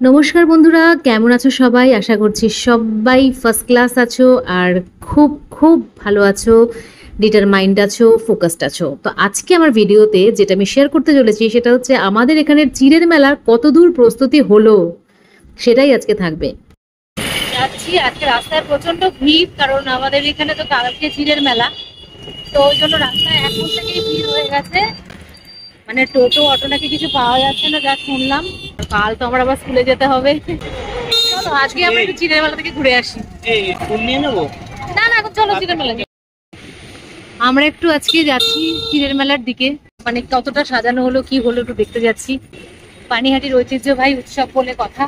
নমস্কার বন্ধুরা, কেমন আছো সবাই? আশা করছি সবাই ফার্স্ট ক্লাস আছো আর খুব খুব ভালো আছো, ডিটারমাইন্ড আছো, ফোকাসড আছো। তো আজকে আমার ভিডিওতে যেটা আমি শেয়ার করতে চলেছি সেটা হচ্ছে আমাদের এখানের চিড়ের মেলার কতদূর প্রস্তুতি হলো সেটাই আজকে থাকবে। যাচ্ছি, আজকে রাস্তায় প্রচন্ড ভিড়, কারণ আমাদের এখানে তো কালকে চিড়ের মেলা, তো ওই জন্য রাস্তায় এখন থেকেই ভিড় হয়ে গেছে। মানে টোটো অটো নাকি কিছু পাওয়া যাচ্ছে না, যা শুনলাম। কাল তো আমার আবার স্কুলে যেতে হবে। চলো আজকে আমরা একটু চিড়ের মেলা থেকে ঘুরে আসি। না না, এখন চলো চিড়ের মেলা। আমরা একটু আজকে যাচ্ছি চিড়ের মেলার দিকে, মানে কতটা সাজানো হলো কি হলো একটু দেখতে যাচ্ছি। পানিহাটির ঐতিহ্যবাহী উৎসব বলে কথা,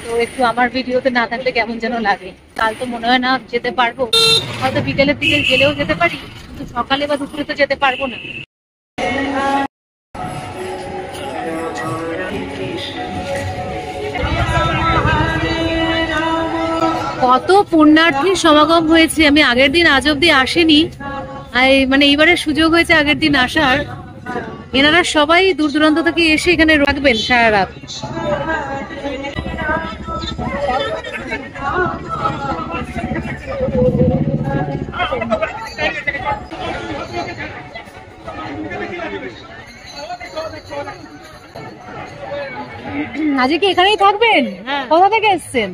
তো একটু আমার ভিডিওতে না থাকলে কেমন যেন লাগে। কাল তো মনে হয় না যেতে পারবো, হয়তো বিকেলের দিকে গেলেও যেতে পারি, কিন্তু সকালে বা দুপুরে তো যেতে পারবো না। কত পুণ্যার্থীর সমাগম হয়েছে, আমি আগের দিন আজ অব্দি আসেনি, মানে এইবারে সুযোগ হয়েছে আগের দিন আসার। এনারা সবাই দূর দূরান্ত থেকে এসে এখানে রাখবেন সারা রাত। আজকে কি এখানেই থাকবেন? কোথা থেকে এসছেন?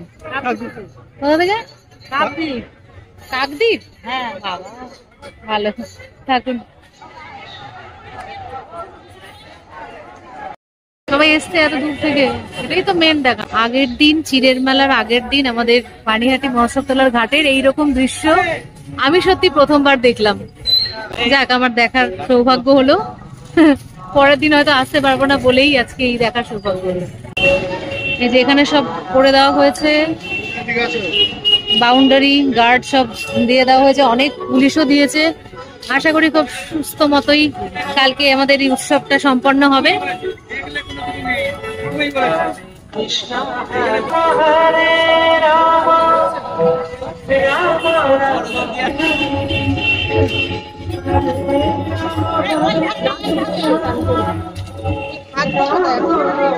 কোথা থেকে? কাকদ্বীপ। কাকদ্বীপ? হ্যাঁ বাবা, ভালো থাকুন। সবাই এসছে এত দূর থেকে, এটাই তো মেন দেখা। আগের দিন চিড়ের মেলার আগের দিন আমাদের পানিহাটি মহোৎসবতলার ঘাটের এইরকম দৃশ্য আমি সত্যি প্রথমবার দেখলাম। যাক, আমার দেখার সৌভাগ্য হলো। পরের দিন হয়তো আসতে পারবো না বলেই আজকে এই দেখার সৌভাগ্য হলো। এই যে এখানে সব করে দেওয়া হয়েছে, বাউন্ডারি গার্ড সব দিয়ে দেওয়া হয়েছে, অনেক পুলিশও দিয়েছে। আশা করি খুব সুস্থ মতোই কালকে আমাদের এই উৎসবটা সম্পন্ন হবে।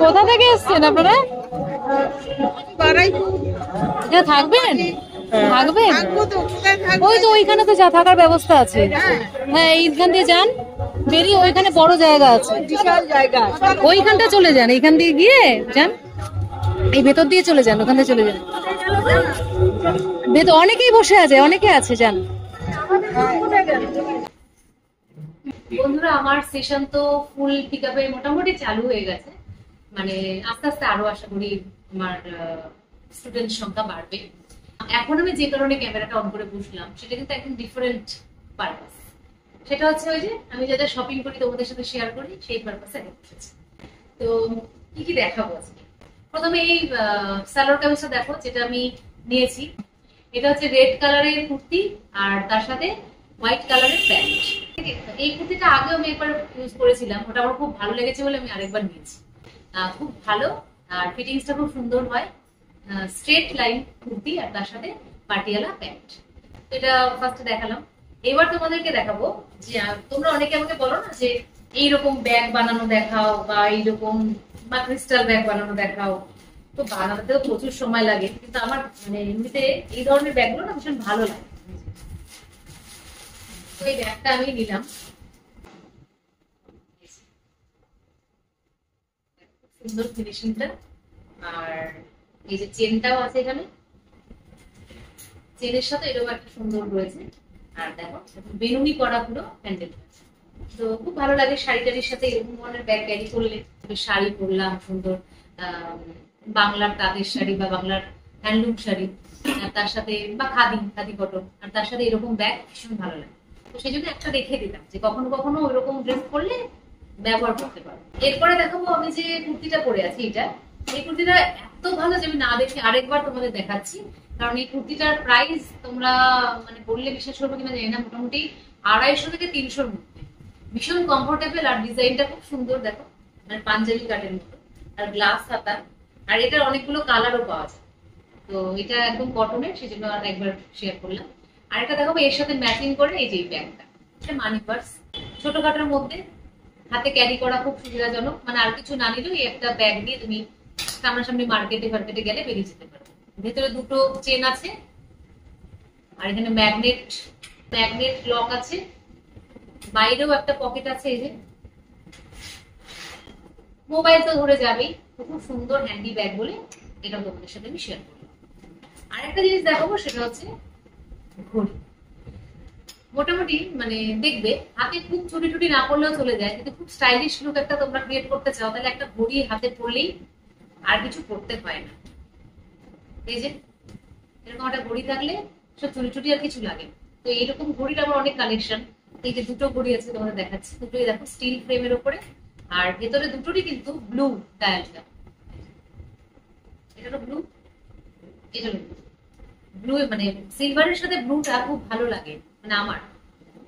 কোথা থেকে এসছেন আপনারা? থাকবেন? থাকবেন? ওই তো ওইখানে তো যা থাকার ব্যবস্থা আছে। হ্যাঁ, এইখান দিয়ে যান, বেরিয়ে ওইখানে বড় জায়গা আছে, ওইখানটা চলে যান, এইখান দিয়ে গিয়ে যান, এই ভেতর দিয়ে চলে যান, ওখান দিয়ে চলে যান। ভেতর অনেকেই বসে আছে, অনেকে আছে, যান। বন্ধুরা, আমার সেশন তো ফুল পিক আপে মোটামুটি চালু হয়ে গেছে, মানে আস্তে আস্তে আরো আশা করি আমার স্টুডেন্ট সংখ্যা বাড়বে। এখন আমি যে কারণে ক্যামেরাটা অন করে বসলাম সেটা কিন্তু একদম ডিফারেন্ট পারপাস। সেটা হচ্ছে ওই যে আমি যাতে শপিং করি তোমাদের সাথে শেয়ার করি, সেই পারপাসে আমি বসেছি। তো কি কি দেখাবো আজকে? প্রথমে এই সালোয়ার কামিজটা দেখো, যেটা আমি নিয়েছি। এটা হচ্ছে রেড কালারের কুর্তি আর তার সাথে হোয়াইট কালারের প্যান্ট। ঠিক আছে, এই কুর্তিটা আগেও আমি একবার ইউজ করেছিলাম, ওটা আমার খুব ভালো লেগেছে বলে আমি আরেকবার নিয়েছি। খুব ভালো, আর ফিটিংসটা খুব সুন্দর হয়। স্ট্রেট লাইন কুর্তি আর তার সাথে পাটিয়ালা প্যান্ট। এটা ফার্স্টে দেখালাম। এবার তোমাদেরকে দেখাবো যে তোমরা অনেকে আমাকে বলো না যে এইরকম ব্যাগ বানানো দেখাও বা এইরকম বা ক্রিস্টাল ব্যাগ বানানো দেখাও। তো বানাতেও প্রচুর সময় লাগে, কিন্তু আমার মানে এমনিতে এই ধরনের ব্যাগগুলো না ভীষণ ভালো লাগে। তো এই ব্যাগটা আমি নিলাম, সুন্দর ফিনিশিংটা, আর এই যে চেনটাও আছে এখানে, চেনের সাথে এরকম একটা সুন্দর রয়েছে। আর দেখো বেনুনি করা পুরো হ্যান্ডেল, তো খুব ভালো লাগে শাড়িটারির সাথে এরকম ধরনের ব্যাগ ক্যারি করলে। শাড়ি পরলাম সুন্দর, বাংলার তাঁতের শাড়ি বা বাংলার হ্যান্ডলুম শাড়ি, তার সাথে বা খাদি খাদি কটন, আর তার সাথে এরকম ব্যাগ ভীষণ ভালো লাগে। তো সেই জন্য একটা রেখে দিলাম যে কখনো কখনো ওইরকম ড্রেস করলে ব্যবহার করতে পারো। এরপরে দেখাবো আমি যে কুর্তিটা পরে আছি, এটা এই কুর্তিটা এত ভালো যে আমি না দেখে আরেকবার তোমাদের দেখাচ্ছি। কারণ এই কুর্তিটার প্রাইস তোমরা মানে বললে বিশ্বাস করবে কিনা জানি না, মোটামুটি 250 থেকে 300-র মধ্যে। ভীষণ কমফোর্টেবল, আর ডিজাইনটা খুব সুন্দর, দেখো মানে পাঞ্জাবি কাটের মতো, আর গ্লাস হাতা, আর এটার অনেকগুলো কালারও পাওয়া যায়। তো এটা একদম কটনের, সেই জন্য আর একবার শেয়ার করলাম। আর এটা দেখাবো এর সাথে ম্যাচিং করে এই যে ব্যাগটা, এটা মানি পার্স, ছোটখাটোর মধ্যে হাতে ক্যারি করা খুব সুবিধাজনক। মানে আর কিছু না নিলেও এই একটা ব্যাগ দিয়ে তুমি সামনাসামনি মার্কেটে গেলে বেরিয়ে যেতে পারবে। ভেতরে দুটো চেন আছে, আর এখানে ম্যাগনেট লক আছে, বাইরেও একটা পকেট আছে। এই যে মোবাইল তো ধরে যাবেই, খুব সুন্দর হ্যান্ডি ব্যাগ বলে এটা তোমাদের সাথে আমি শেয়ার করলাম। আরেকটা জিনিস দেখাবো, সেটা হচ্ছে ঘড়ি। মোটামুটি মানে দেখবে হাতে খুব ছুটি না পড়লেও চলে যায়, কিন্তু খুব স্টাইলিশ লুক একটা তোমরা ক্রিয়েট করতে চাও, তাহলে একটা ঘড়ি হাতে পড়লেই আর কিছু করতে হয় না। এই যে এরকম একটা ঘড়ি থাকলে সব ছুটি আর কিছু লাগে। তো এইরকম ঘড়ির আমার অনেক কালেকশন। এই যে দুটো ঘড়ি আছে তোমাদের দেখাচ্ছি, দুটোই দেখো স্টিল ফ্রেমের উপরে, আর ভেতরে দুটোরই কিন্তু ব্লু ডায়ালটা। এটা ব্লু, এটা ব্লু, মানে সিলভারের সাথে ব্লুটা খুব ভালো লাগে মানে আমার।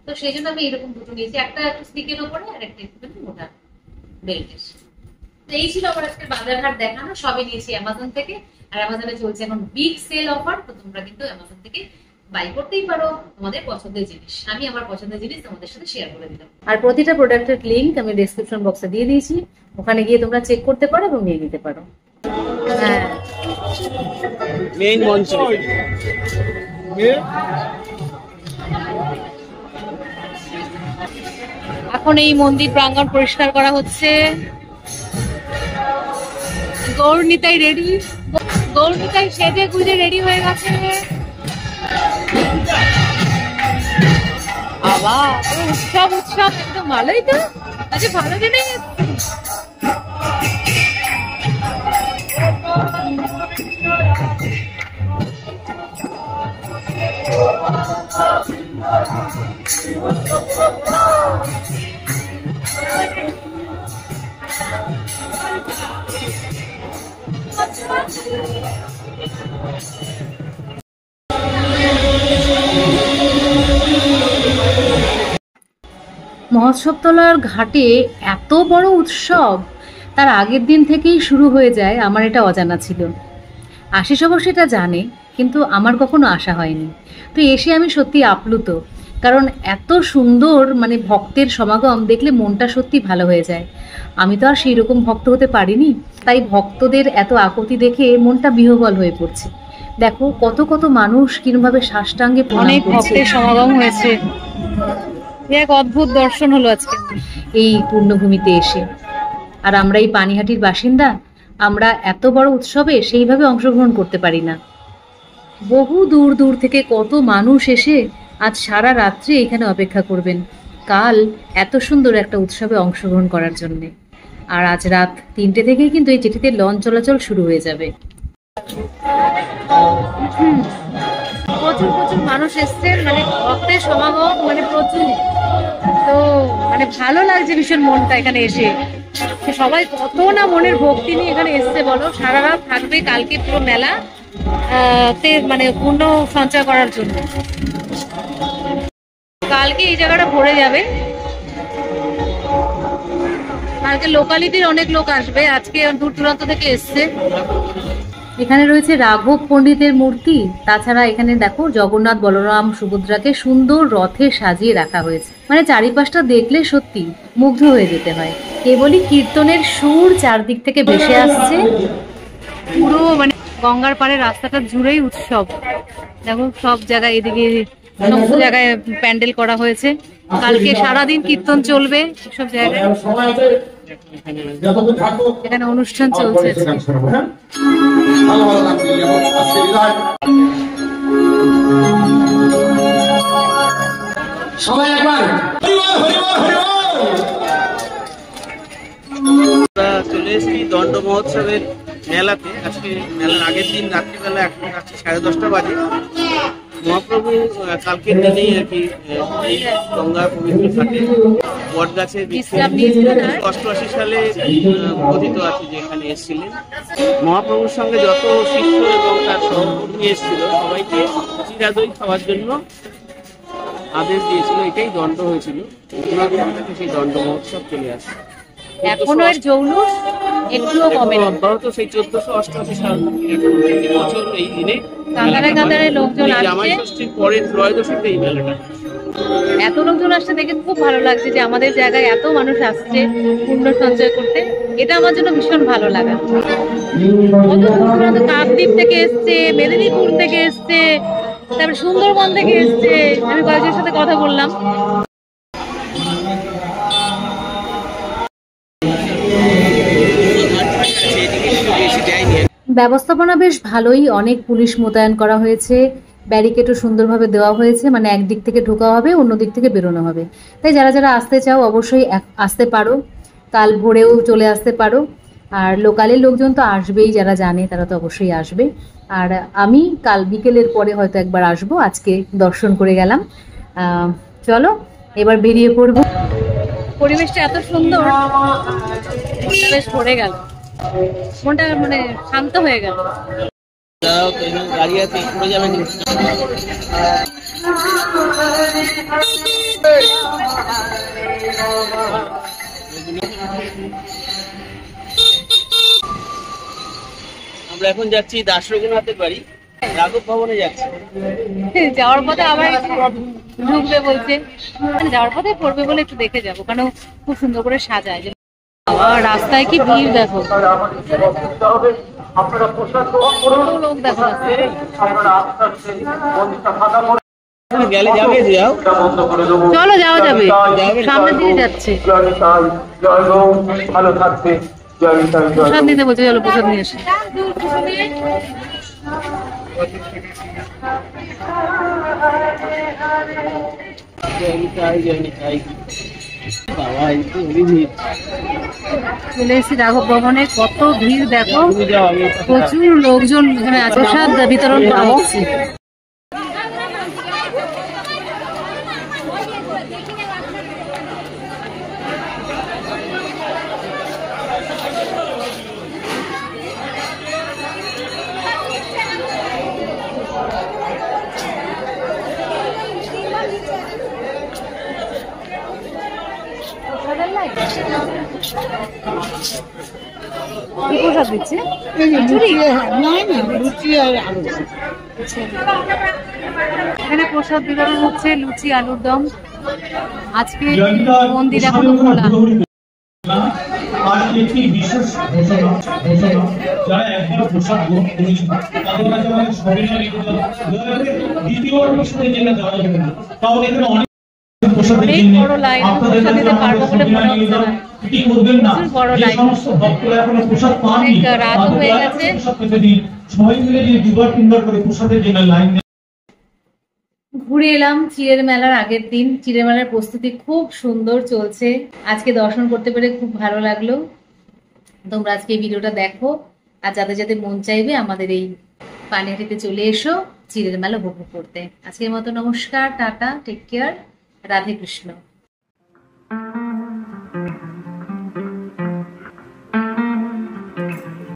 তো সেই জন্য আমি এরকম দুটো নিয়েছি, একটা একটু স্টিকের ওপরে আর একটা একটু মোটা বেল্টের। তো এই ছিল আমার আজকে বাজারঘাট দেখানো, সবই নিয়েছি অ্যামাজন থেকে। আর অ্যামাজনে চলছে এখন বিগ সেল অফার, তো তোমরা কিন্তু অ্যামাজন থেকে বাই করতেই পারো তোমাদের পছন্দের জিনিস। আমি আমার পছন্দের জিনিস তোমাদের সাথে শেয়ার করে দিলাম। আর প্রতিটা প্রোডাক্টের লিংক আমি ডেসক্রিপশন বক্সে দিয়ে দিয়েছি, ওখানে গিয়ে তোমরা চেক করতে পারো এবং নিয়ে নিতে পারো। হ্যাঁ, মেইন মঞ্চ। এখন এই মন্দির প্রাঙ্গণ পরিষ্কার করা হচ্ছে। গৌরনিতাই রেডি, গৌরনিতাই সেজে গুজে রেডি হয়ে গেছে। আবার উৎসব একদম ভালোই তো। আচ্ছা, ভালো দিনেই মহোৎসবতলার ঘাটে এত বড় উৎসব তার আগের দিন থেকেই শুরু হয়ে যায়, আমার এটা অজানা ছিল। আশিস অবশ্য এটা জানে, কিন্তু আমার কখনো আসা হয়নি। তো এসে আমি সত্যি আপ্লুত, কারণ এত সুন্দর মানে ভক্তের সমাগম দেখলে মনটা সত্যি ভালো হয়ে যায়। আমি তো আর সেই রকম ভক্ত হতে পারিনি, তাই ভক্তদের এত আকুতি দেখে মনটা বিহ্বল হয়ে পড়ছে। দেখো কত কত মানুষ কিভাবে সাষ্টাঙ্গে অনেক ভক্তের সমাগম হয়েছে। এক অদ্ভুত দর্শন হলো আজকে এই পূর্ণভূমিতে এসে। আর আমরা এই পানিহাটির বাসিন্দা, আমরা এত বড় উৎসবে সেইভাবে অংশগ্রহণ করতে পারি না। বহু দূর দূর থেকে কত মানুষ এসে আজ সারা রাত্রি এখানে অপেক্ষা করবেন কাল এত সুন্দর একটা উৎসবে অংশগ্রহণ করার জন্যে। আর আজ রাত 3টে থেকেই কিন্তু এই জেটিতে লঞ্চ চলাচল শুরু হয়ে যাবে। প্রচুর মানুষ এসছেন, মানে ভক্তের সমাগম মানে প্রচুর। তো মানে ভালো লাগছে ভীষণ মনটা এখানে এসে। সবাই কত না মনের ভক্তি নিয়ে এখানে এসছে বলো। সারা রাত থাকবে কালকে পুরো মেলা তে মানে পূর্ণ সঞ্চয় করার জন্য। কালকে এই জায়গাটা ভরে যাবে, কালকে লোকালিটির অনেক লোক আসবে, আজকে দূর দূরান্ত থেকে এসছে। এখানে রয়েছে রাঘব পণ্ডিতের মূর্তি, তাছাড়া এখানে দেখো জগন্নাথ বলরাম সুভদ্রাকে সুন্দর রথে সাজিয়ে রাখা হয়েছে। মানে চারিপাশটা দেখলে সত্যি মুগ্ধ হয়ে যেতে হয়। কেবলই কীর্তনের সুর চারদিক থেকে ভেসে আসছে। পুরো মানে গঙ্গার পাড়ে রাস্তাটা জুড়েই উৎসব। দেখো সব জায়গায়, এদিকে সমস্ত জায়গায় প্যান্ডেল করা হয়েছে। কালকে সারাদিন কীর্তন চলবে সব জায়গায়, এখানে অনুষ্ঠান চলছে। চলে এসেছি দণ্ড মহোৎসবের মেলাতে। আজকে মেলার আগের দিন রাত্রিবেলা, এখন রাত্রি 10:30 বাজে। মহাপ্রভু কালকের দিনেই আর কি এই গঙ্গা পবিত্র ঘাটে বট গাছের 88 সালে কথিত আছে যে এখানে এসেছিলেন। মহাপ্রভুর সঙ্গে যত শিষ্য এবং তার সহকর্মী এসেছিল সবাইকে চিরাদই খাওয়ার জন্য আদেশ দিয়েছিল। এটাই দণ্ড হয়েছিল, সেই দণ্ড মহোৎসব চলে আসে। এখনো এর জৌলুস একটুও কমে না, অব্যাহত সেই 1488 সাল প্রতি বছর এই দিনে কাতারে লোকজন আসছে। জামাই ষষ্ঠীর পরে ত্রয়োদশীতে এই মেলাটা। এত লোকজন আসছে দেখে খুব ভালো লাগছে যে আমাদের জায়গায় এত মানুষ আসছে পুণ্য সঞ্চয় করতে। এটা আমার জন্য ভীষণ ভালো লাগা। কত দূর দূরান্ত, কাকদ্বীপ থেকে এসছে, মেদিনীপুর থেকে এসছে, তারপরে সুন্দরবন থেকে এসছে। আমি কয়েকজনের সাথে কথা বললাম। ব্যবস্থাপনা বেশ ভালোই, অনেক পুলিশ মোতায়েন করা হয়েছে, ব্যারিকেডও সুন্দরভাবে দেওয়া হয়েছে, মানে একদিক থেকে ঢোকা হবে, অন্য দিক থেকে বেরোনো হবে। তাই যারা যারা আসতে চাও অবশ্যই আসতে পারো, কাল ভোরেও চলে আসতে পারো। আর লোকালের লোকজন তো আসবেই, যারা জানে তারা তো অবশ্যই আসবে। আর আমি কাল বিকেলের পরে হয়তো একবার আসবো, আজকে দর্শন করে গেলাম। চলো এবার বেরিয়ে পড়বো। পরিবেশটা এত সুন্দর, বেশ ভরে গেল, মনটা মানে শান্ত হয়ে গেল। গাড়ি আছে, পড়ে যাবেন। আমরা এখন যাচ্ছি দাস রঘুনাথের বাড়ি, রাঘব ভবনে যাচ্ছি। যাওয়ার পথে আবার ঢুকবে বলছে, যাওয়ার পথে পড়বে বলে একটু দেখে যাবো, কারণ খুব সুন্দর করে সাজায়। রাস্তায় কি ভিড় দেখো, লোক দেখো। গেলে যাবে, যাও চলো যাওয়া যাবে, সামনের দিকে যাচ্ছে। প্রসাদ নিতে বলছে, চলো প্রসাদ নিয়ে এসে। চলে এসেছি রাঘব ভবনে, কত ভিড় দেখো, প্রচুর লোকজন এখানে আছে, প্রসাদ বিতরণ করা হচ্ছে। কি প্রসাদ দিচ্ছে? এখানে প্রসাদ বিতরণ হচ্ছে, লুচি আলুর দম। আজকে মন্দির এখনো খোলা। আর একটি বিশেষ ঘোষণা, যারা একবার প্রসাদ গ্রহণ করেছেন তাদের কাছে আমাদের সবিনয় নিবেদন, দ্বিতীয় প্রসাদে যেটা দেওয়া যাবে না, কারণ এখানে অনেক প্রসাদের জন্য আপনাদের কাছে আমাদের সবিনয় নিবেদন, এটি করবেন না। যে সমস্ত ভক্তরা এখনো প্রসাদ পাননি প্রসাদ পেতে দিন, সবাই মিলে যে দুবার তিনবার করে প্রসাদের জন্য লাইন। ঘুরে এলাম চিড়ের মেলার আগের দিন। চিড়ের মেলার প্রস্তুতি খুব সুন্দর চলছে, আজকে দর্শন করতে পেরে খুব ভালো লাগলো। তোমরা আজকে এই ভিডিওটা দেখো, আর যাদের যাদের মন চাইবে আমাদের এই পানিহাটিতে চলে এসো চিড়ের মেলা উপভোগ করতে। আজকের মতো নমস্কার, tata, take care, Radhe Krishna.